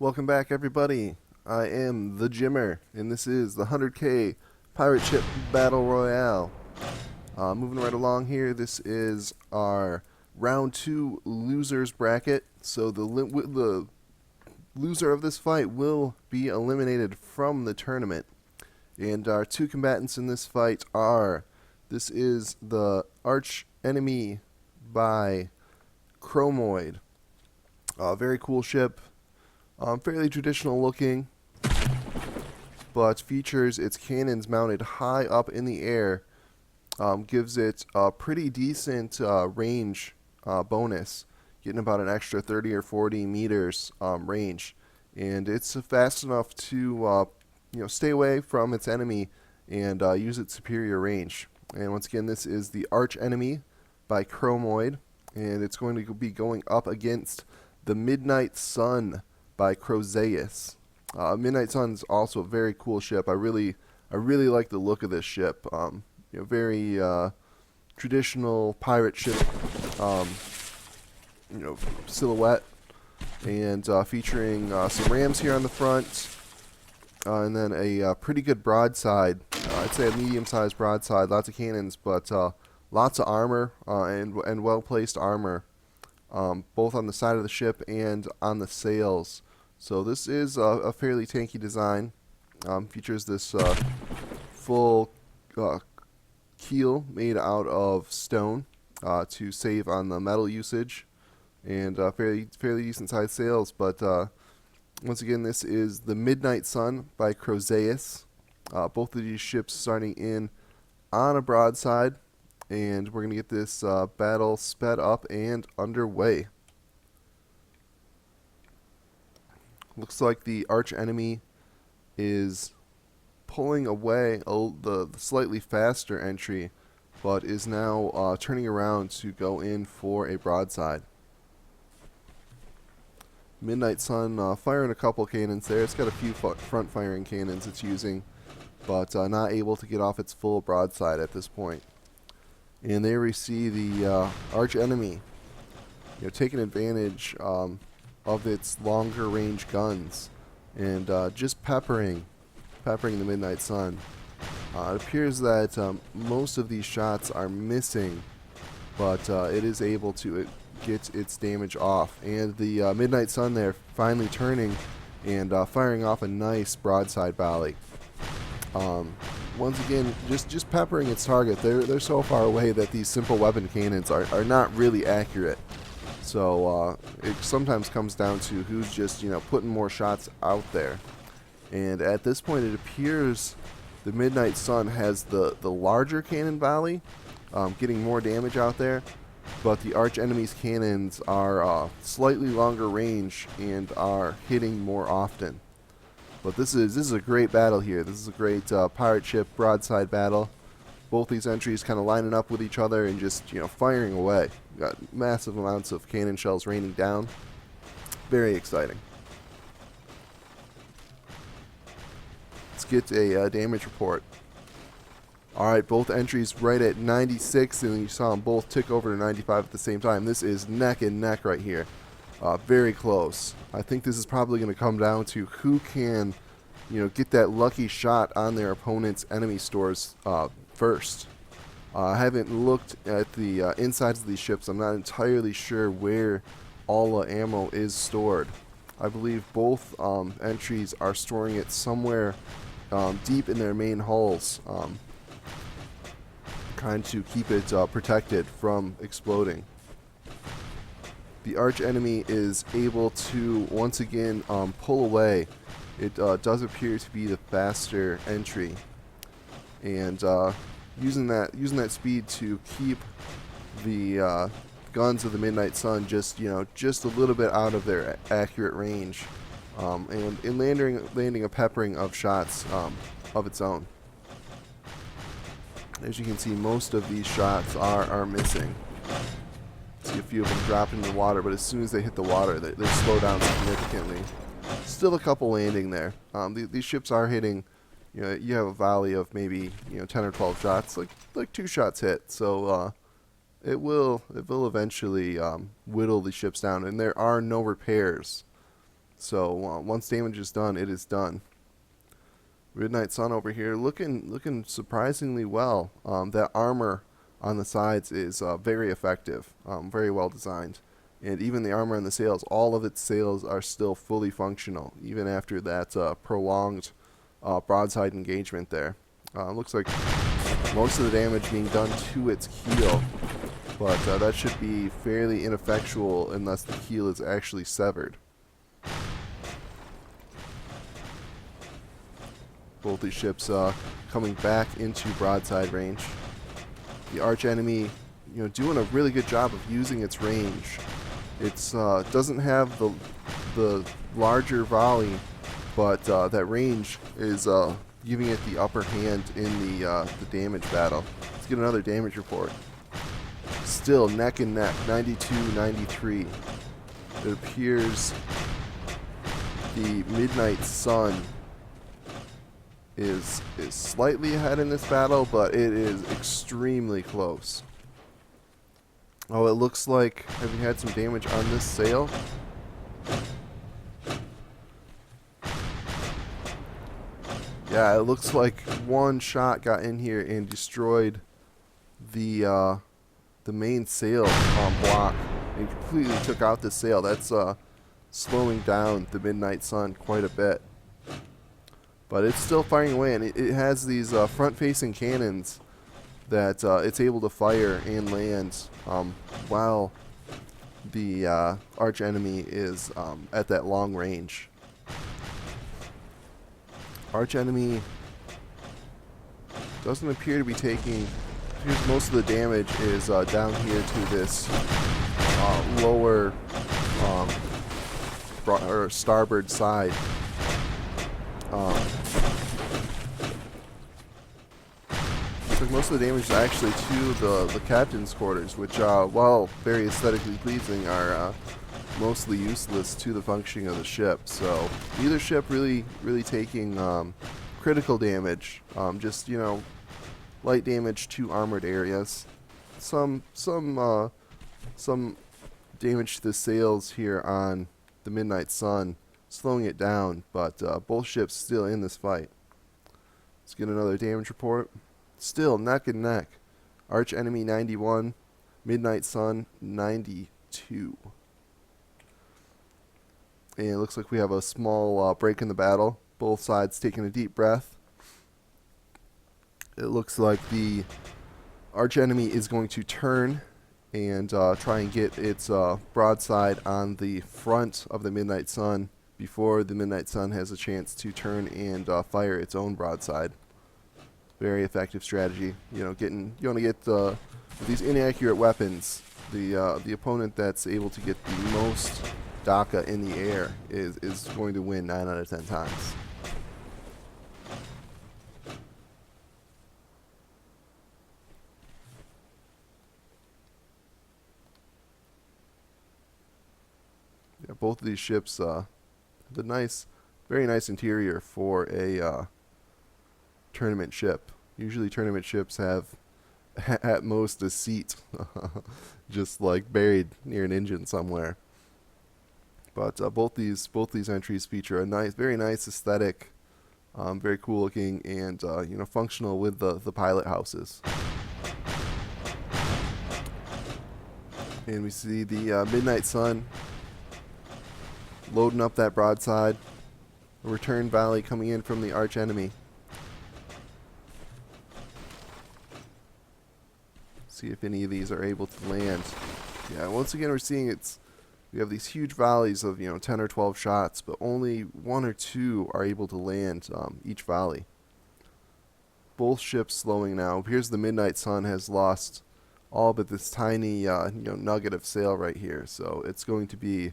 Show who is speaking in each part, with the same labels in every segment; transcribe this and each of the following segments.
Speaker 1: Welcome back, everybody. I am the Jimmer, and this is the 100K Pirate Ship Battle Royale. Moving right along here, this is our round 2 losers bracket. So the loser of this fight will be eliminated from the tournament. And our two combatants in this fight are, this is the Archenemy by Chromoid. Very cool ship. Fairly traditional looking, but features its cannons mounted high up in the air. Gives it a pretty decent range bonus, getting about an extra 30 or 40 meters range, and it's fast enough to stay away from its enemy and use its superior range. And once again, this is the Archenemy by Chromoid, and it's going to be going up against the Midnight Sun by Crozeus. Midnight Sun's also a very cool ship. I really like the look of this ship. Very traditional pirate ship, silhouette, and featuring some rams here on the front, and then a pretty good broadside. I'd say a medium-sized broadside. Lots of cannons, but lots of armor and well-placed armor, both on the side of the ship and on the sails. So this is a fairly tanky design. Features this full keel made out of stone to save on the metal usage, and fairly decent sized sails. But once again, this is the Midnight Sun by Crozeus. Both of these ships starting in on a broadside, and we're going to get this battle sped up and underway. Looks like the Archenemy is pulling away the slightly faster entry, but is now turning around to go in for a broadside. Midnight Sun firing a couple cannons there. It's got a few front firing cannons it's using, but not able to get off its full broadside at this point. And there we see the Archenemy taking advantage of its longer range guns and just peppering the Midnight Sun. It appears that most of these shots are missing, but it is able to get its damage off. And the Midnight Sun there finally turning and firing off a nice broadside volley. Once again, just peppering its target. They're so far away that these simple weapon cannons are not really accurate. So it sometimes comes down to who's just putting more shots out there. And at this point, it appears the Midnight Sun has the larger cannon volley, getting more damage out there. But the Archenemy's cannons are slightly longer range and are hitting more often. But this is a great battle here. This is a great pirate ship broadside battle. Both these entries kind of lining up with each other and just firing away. Got massive amounts of cannon shells raining down. Very exciting. Let's get a damage report. Alright, both entries right at 96, and you saw them both tick over to 95 at the same time. This is neck and neck right here. Very close. I think this is probably going to come down to who can get that lucky shot on their opponent's enemy stores first. I haven't looked at the insides of these ships. I'm not entirely sure where all the ammo is stored. I believe both entries are storing it somewhere deep in their main hulls, trying to keep it protected from exploding. The Archenemy is able to once again pull away. It does appear to be the faster entry, and using that speed to keep the guns of the Midnight Sun just a little bit out of their accurate range, and in landing a peppering of shots of its own. As you can see, most of these shots are missing. See a few of them drop into the water, but as soon as they hit the water, they slow down significantly. Still a couple landing there. These ships are hitting. You have a volley of maybe 10 or 12 shots, like 2 shots hit. So it will eventually whittle the ships down, and there are no repairs. So once damage is done, it is done. Midnight Sun over here looking surprisingly well. That armor on the sides is very effective, very well designed. And even the armor on the sails, all of its sails are still fully functional, even after that prolonged broadside engagement there. Looks like most of the damage being done to its keel, but that should be fairly ineffectual unless the keel is actually severed. Both these ships coming back into broadside range. The Archenemy, doing a really good job of using its range. It's doesn't have the larger volley, but that range is giving it the upper hand in the damage battle. Let's get another damage report. Still neck and neck, 92-93. It appears the Midnight Sun is slightly ahead in this battle, but it is extremely close. Oh, it looks like, have you had some damage on this sail? Yeah, it looks like one shot got in here and destroyed the main sail block and completely took out the sail. That's slowing down the Midnight Sun quite a bit. But it's still firing away, and it has these front-facing cannons that it's able to fire and land while the Archenemy is at that long range. Archenemy doesn't appear to be taking... Here's most of the damage is down here to this lower or starboard side. Looks like most of the damage is actually to the captain's quarters, which, while very aesthetically pleasing, are mostly useless to the functioning of the ship. So neither ship really taking critical damage. Just light damage to armored areas. Some damage to the sails here on the Midnight Sun, slowing it down, but both ships still in this fight. Let's get another damage report. Still neck and neck. Archenemy 91, Midnight Sun 92. And it looks like we have a small break in the battle. Both sides taking a deep breath. It looks like the Archenemy is going to turn and try and get its broadside on the front of the Midnight Sun before the Midnight Sun has a chance to turn and fire its own broadside. Very effective strategy. You want to get with these inaccurate weapons, the opponent that's able to get the most DACA in the air is going to win 9 out of 10 times. Yeah, both of these ships, very nice interior for a tournament ship. Usually tournament ships have at most a seat just like buried near an engine somewhere. But both these entries feature a very nice aesthetic, very cool looking, and functional with the pilot houses. And we see the Midnight Sun loading up that broadside. A return volley coming in from the Archenemy. See if any of these are able to land. Yeah, once again we're seeing we have these huge volleys of 10 or 12 shots, but only 1 or 2 are able to land each volley. Both ships slowing now. Here's the Midnight Sun has lost all but this tiny nugget of sail right here, so it's going to be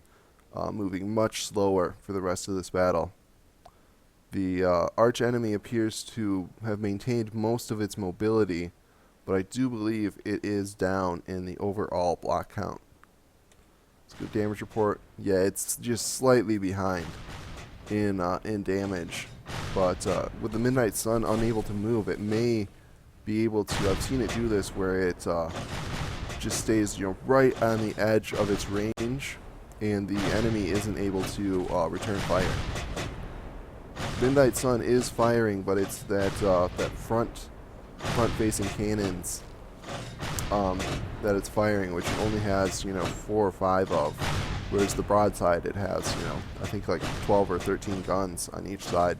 Speaker 1: moving much slower for the rest of this battle. The Archenemy appears to have maintained most of its mobility, but I do believe it is down in the overall block count. Let's go damage report. Yeah, it's just slightly behind in damage, but with the Midnight Sun unable to move, it may be able to. I've seen it do this where it just stays right on the edge of its range, and the enemy isn't able to return fire. Midnight Sun is firing, but it's that front-facing cannons that it's firing, which it only has 4 or 5 of, whereas the broadside it has I think like 12 or 13 guns on each side.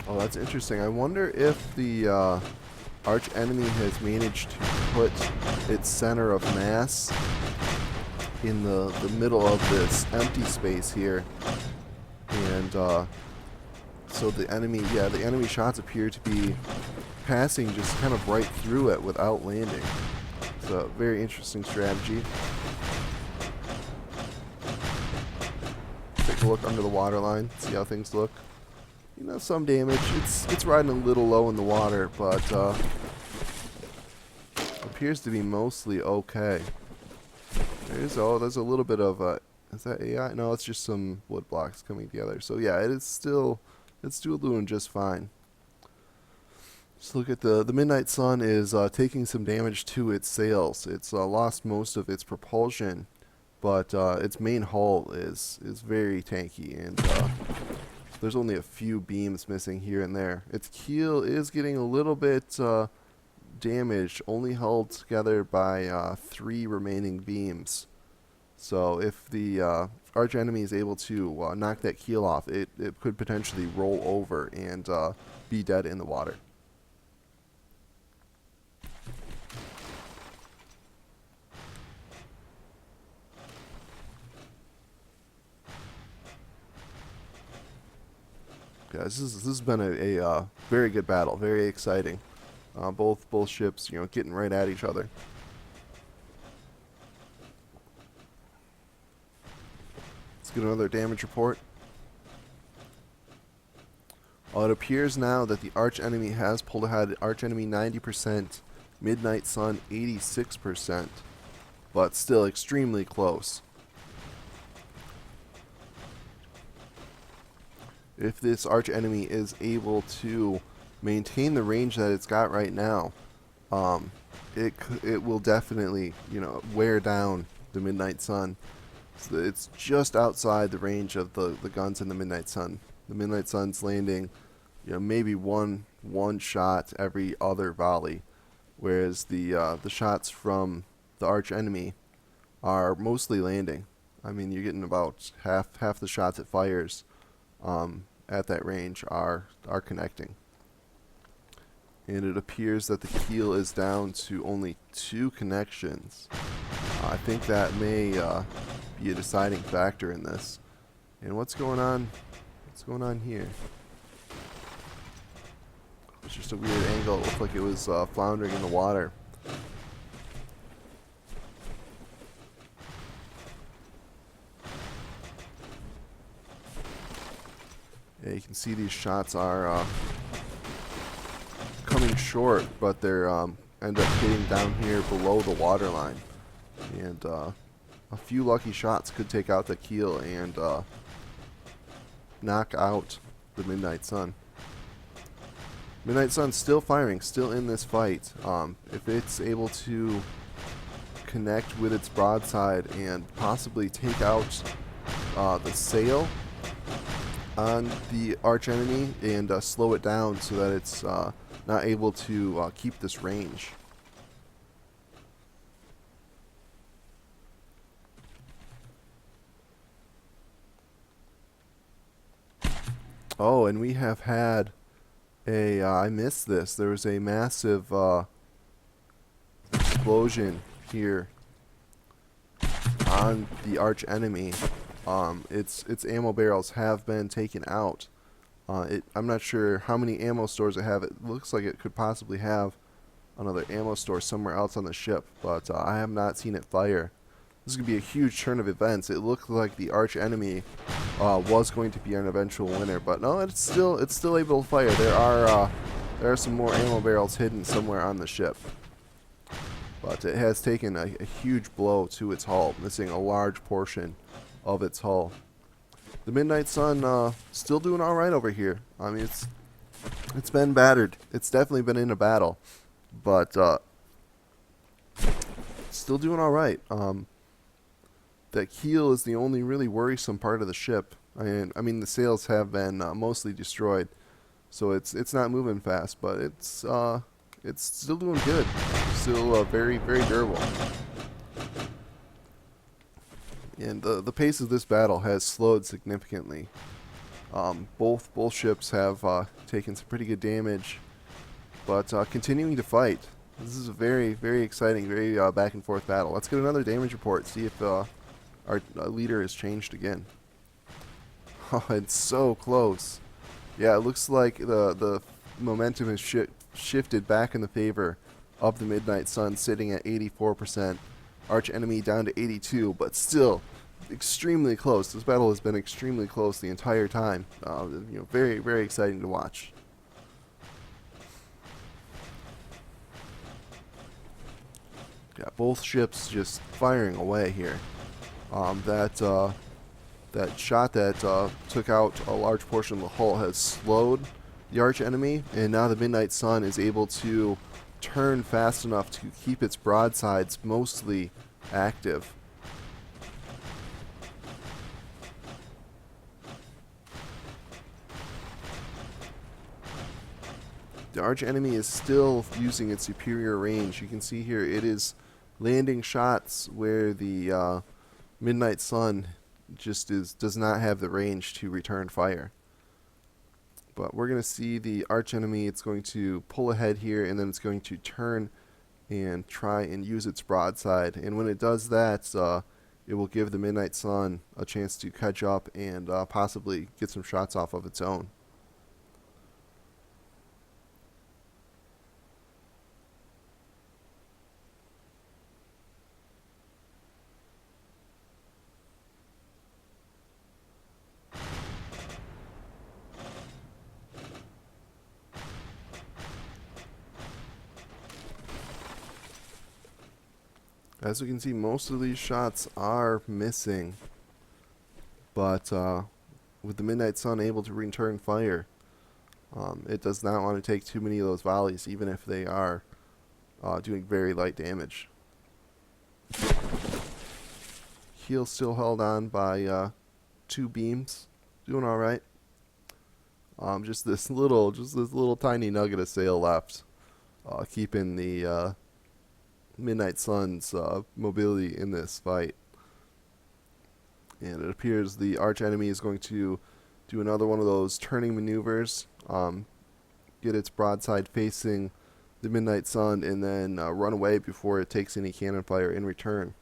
Speaker 1: Oh, that's interesting. I wonder if the Archenemy has managed to put its center of mass in the middle of this empty space here. And so the enemy shots appear to be passing just kind of right through it without landing. It's a very interesting strategy. Take a look under the waterline, see how things look. Some damage. It's riding a little low in the water, but appears to be mostly okay. There's a little bit of is that AI? No, it's just some wood blocks coming together. So yeah, it's still doing just fine. Just look at the Midnight Sun is taking some damage to its sails. It's lost most of its propulsion, but its main hull is very tanky, and there's only a few beams missing here and there. Its keel is getting a little bit damaged, only held together by 3 remaining beams. So if the Archenemy is able to knock that keel off, it could potentially roll over and be dead in the water. Guys, this has been a very good battle, very exciting. Both ships, getting right at each other. Let's get another damage report. It appears now that the Archenemy has pulled ahead. Archenemy 90%, Midnight Sun 86%, but still extremely close. If this Archenemy is able to maintain the range that it's got right now, it will definitely wear down the Midnight Sun. So it's just outside the range of the guns in the Midnight Sun. The Midnight Sun's landing maybe one shot every other volley, whereas the shots from the Archenemy are mostly landing. I mean, you're getting about half the shots it fires at that range are connecting. And it appears that the keel is down to only 2 connections. I think that may be a deciding factor in this. And what's going on? What's going on here? It's just a weird angle. It looked like it was floundering in the water. Yeah, you can see these shots are coming short, but they're end up hitting down here below the water line. And a few lucky shots could take out the keel and knock out the Midnight Sun. Midnight Sun's still firing, still in this fight. If it's able to connect with its broadside and possibly take out the sail on the Archenemy and slow it down so that it's not able to keep this range. Oh, and we have had a I missed this. There was a massive explosion here on the Archenemy. Its ammo barrels have been taken out. I'm not sure how many ammo stores it have. It looks like it could possibly have another ammo store somewhere else on the ship, but I have not seen it fire. This is going to be a huge turn of events. It looked like the Archenemy was going to be an eventual winner, but no, it's still able to fire. There are some more ammo barrels hidden somewhere on the ship, but it has taken a huge blow to its hull, missing a large portion of its hull. the Midnight Sun still doing all right over here. I mean, it's been battered. It's definitely been in a battle, but still doing all right. That keel is the only really worrisome part of the ship. I mean, the sails have been mostly destroyed, so it's not moving fast, but it's still doing good. Still very very durable. And the pace of this battle has slowed significantly. Both ships have taken some pretty good damage, but continuing to fight. This is a very very exciting, very back and forth battle. Let's get another damage report. See if our leader has changed again. Oh, it's so close. Yeah, it looks like the momentum has shifted back in the favor of the Midnight Sun, sitting at 84%. Archenemy down to 82, but still extremely close. This battle has been extremely close the entire time. Very very exciting to watch. Yeah, both ships just firing away here. That shot that took out a large portion of the hull has slowed the Archenemy, and now the Midnight Sun is able to turn fast enough to keep its broadsides mostly active. The Archenemy is still using its superior range. You can see here it is landing shots where the Midnight Sun just does not have the range to return fire. But we're going to see the Archenemy. It's going to pull ahead here, and then it's going to turn and try and use its broadside. And when it does that, it will give the Midnight Sun a chance to catch up and possibly get some shots off of its own. As we can see, most of these shots are missing, but with the Midnight Sun able to return fire, it does not want to take too many of those volleys, even if they are doing very light damage. Heel still held on by 2 beams, doing all right. Just this little tiny nugget of sail left, keeping the Midnight Sun's mobility in this fight. And it appears the Archenemy is going to do another one of those turning maneuvers, get its broadside facing the Midnight Sun, and then run away before it takes any cannon fire in return.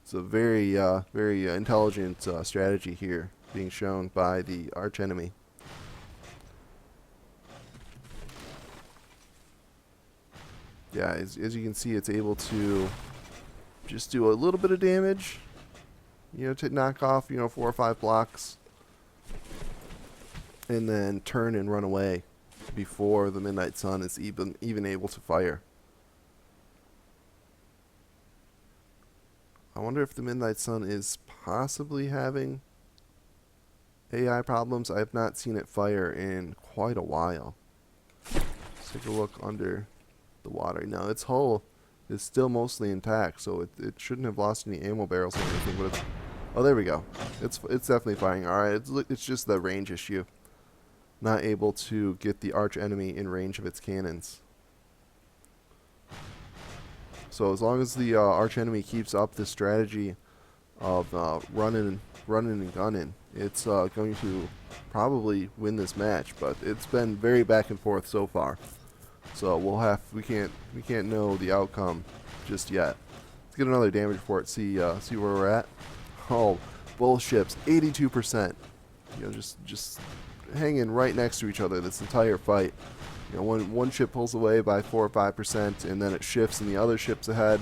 Speaker 1: It's a very very intelligent strategy here being shown by the Archenemy. Yeah, as you can see, it's able to just do a little bit of damage, to knock off, 4 or 5 blocks, and then turn and run away before the Midnight Sun is even able to fire. I wonder if the Midnight Sun is possibly having AI problems. I have not seen it fire in quite a while. Let's take a look under the water. Now its hull is still mostly intact, so it shouldn't have lost any ammo barrels or anything, but oh, there we go. It's definitely firing. Alright, it's just the range issue. Not able to get the Archenemy in range of its cannons. So as long as the Archenemy keeps up this strategy of running and gunning, it's going to probably win this match, but it's been very back and forth so far. So we can't know the outcome just yet. Let's get another damage report. See where we're at. Oh, both ships 82%. Just hanging right next to each other this entire fight. One ship pulls away by 4 or 5%, and then it shifts, and the other ship's ahead.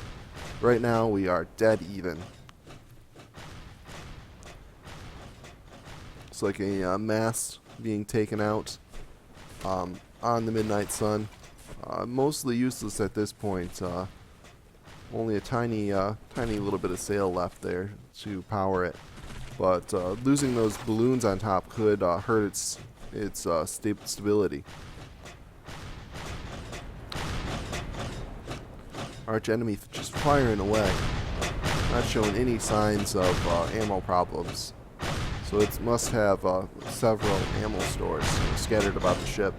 Speaker 1: Right now we are dead even. It's like a mast being taken out on the Midnight Sun. Mostly useless at this point. Only a tiny little bit of sail left there to power it. but losing those balloons on top could hurt its stability. Archenemy just firing away, not showing any signs of ammo problems. So it must have several ammo stores scattered about the ship.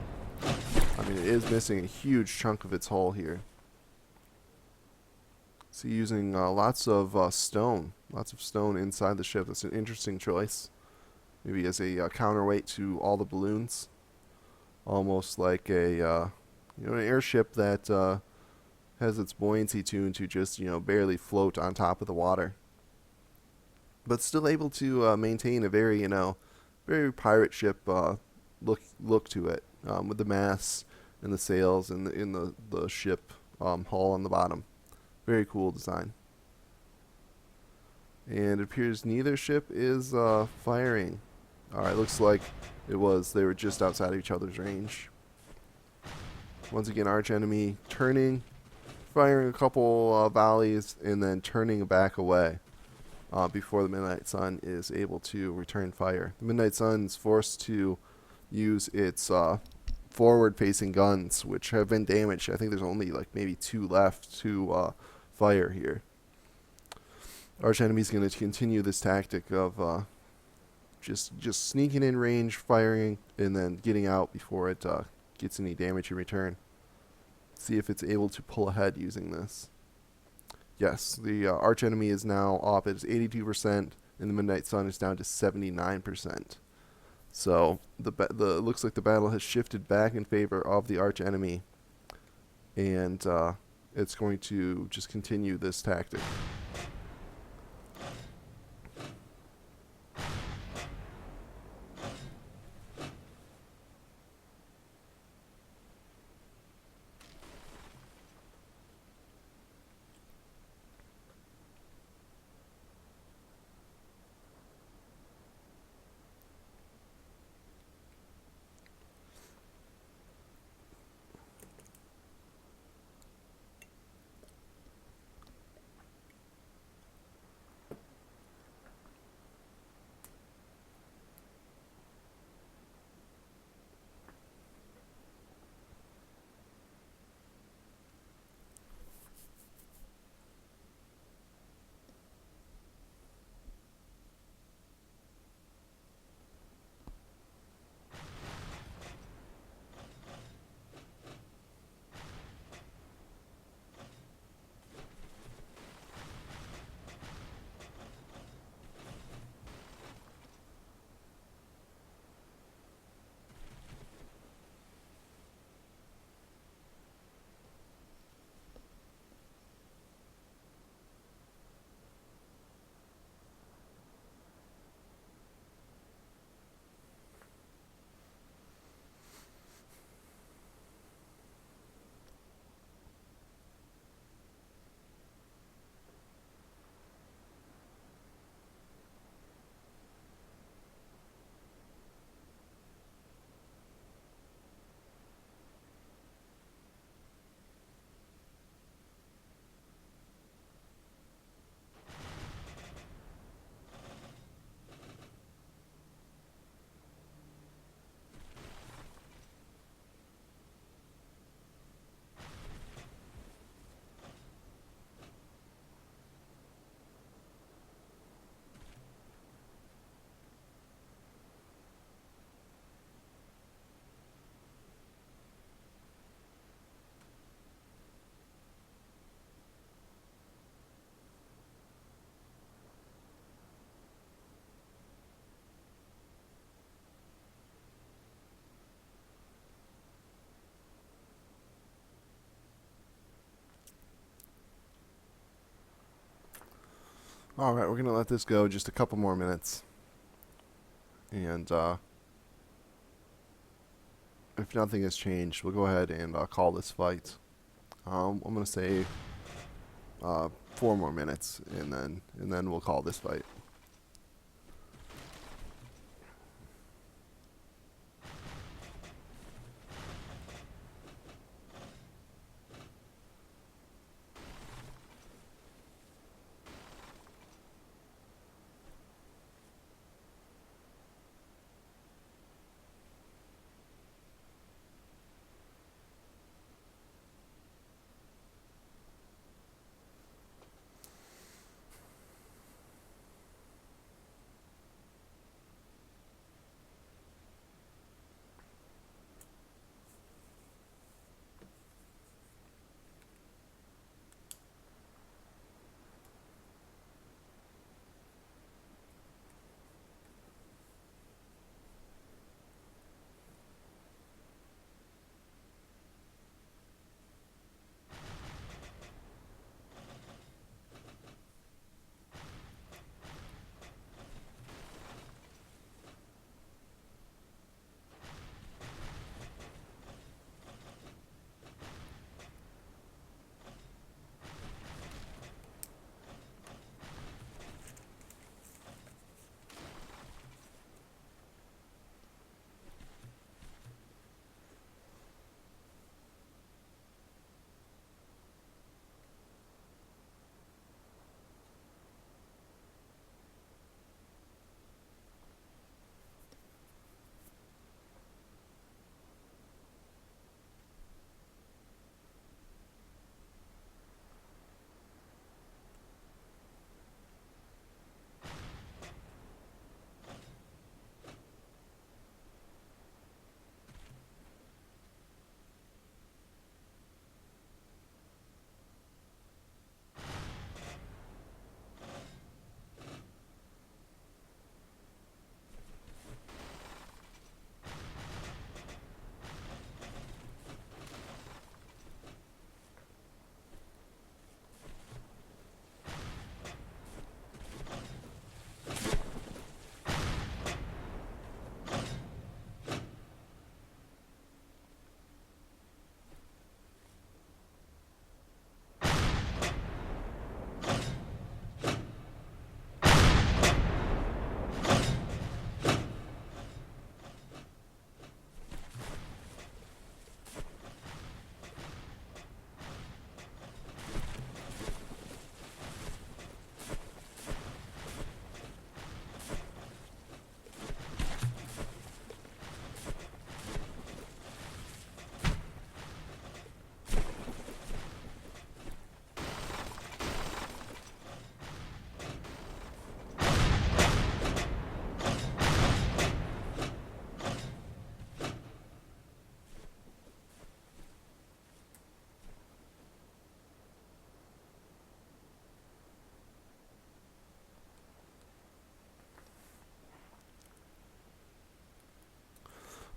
Speaker 1: I mean, it is missing a huge chunk of its hull here. So using lots of stone inside the ship. That's an interesting choice. Maybe as a counterweight to all the balloons, almost like a an airship that has its buoyancy tuned to just barely float on top of the water, but still able to maintain a very very pirate ship look to it, with the masts and the sails and in the ship hull on the bottom. Very cool design. And it appears neither ship is firing. Alright, looks like they were just outside of each other's range. Once again, Archenemy turning, firing a couple volleys, and then turning back away before the Midnight Sun is able to return fire. The Midnight Sun is forced to use its forward-facing guns, which have been damaged. I think there's only like maybe 2 left to fire here. Archenemy's going to continue this tactic of just sneaking in range, firing, and then getting out before it gets any damage in return. See if it's able to pull ahead using this. Yes, the Archenemy is now off. It's 82%, and the Midnight Sun is down to 79%. So it looks like the battle has shifted back in favor of the Archenemy, and it's going to just continue this tactic. Alright, we're going to let this go just a couple more minutes. And if nothing has changed, we'll go ahead and call this fight. I'm going to say 4 more minutes, and then we'll call this fight.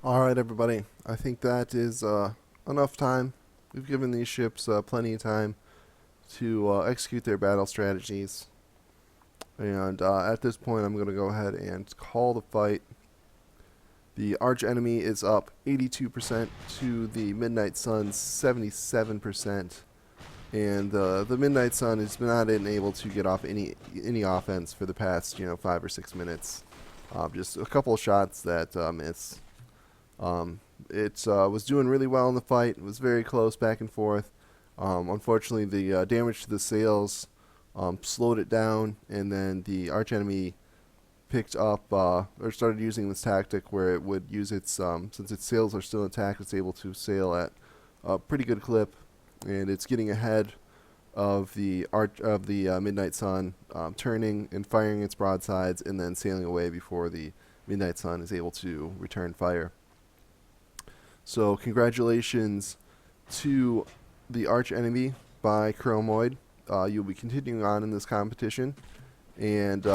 Speaker 1: Alright, everybody. I think that is enough time. We've given these ships plenty of time to execute their battle strategies. And at this point, I'm going to go ahead and call the fight. The Archenemy is up 82% to the Midnight Sun's 77%. And the Midnight Sun has not been able to get off any offense for the past 5 or 6 minutes. Just a couple of shots that miss. It was doing really well in the fight. It was very close back and forth. Unfortunately, the damage to the sails slowed it down, and then the Archenemy picked up or started using this tactic where it would use its since its sails are still intact, it's able to sail at a pretty good clip, and it's getting ahead of the Midnight Sun, turning and firing its broadsides, and then sailing away before the Midnight Sun is able to return fire. So congratulations to the Archenemy by Chromoid. You'll be continuing on in this competition, and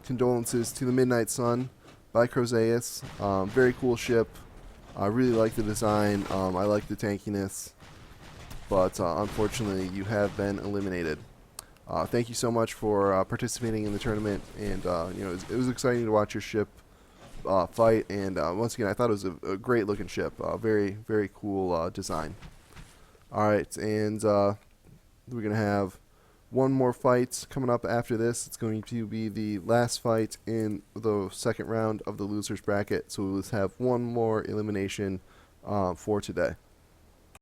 Speaker 1: condolences to the Midnight Sun by Crozeus. Very cool ship. I really like the design. I like the tankiness, but unfortunately you have been eliminated. Thank you so much for participating in the tournament, and it was exciting to watch your ship fight, and once again I thought it was a great looking ship. Very, very cool design. Alright, and we're going to have one more fight coming up after this. It's going to be the last fight in the second round of the losers bracket, so we'll just have one more elimination for today.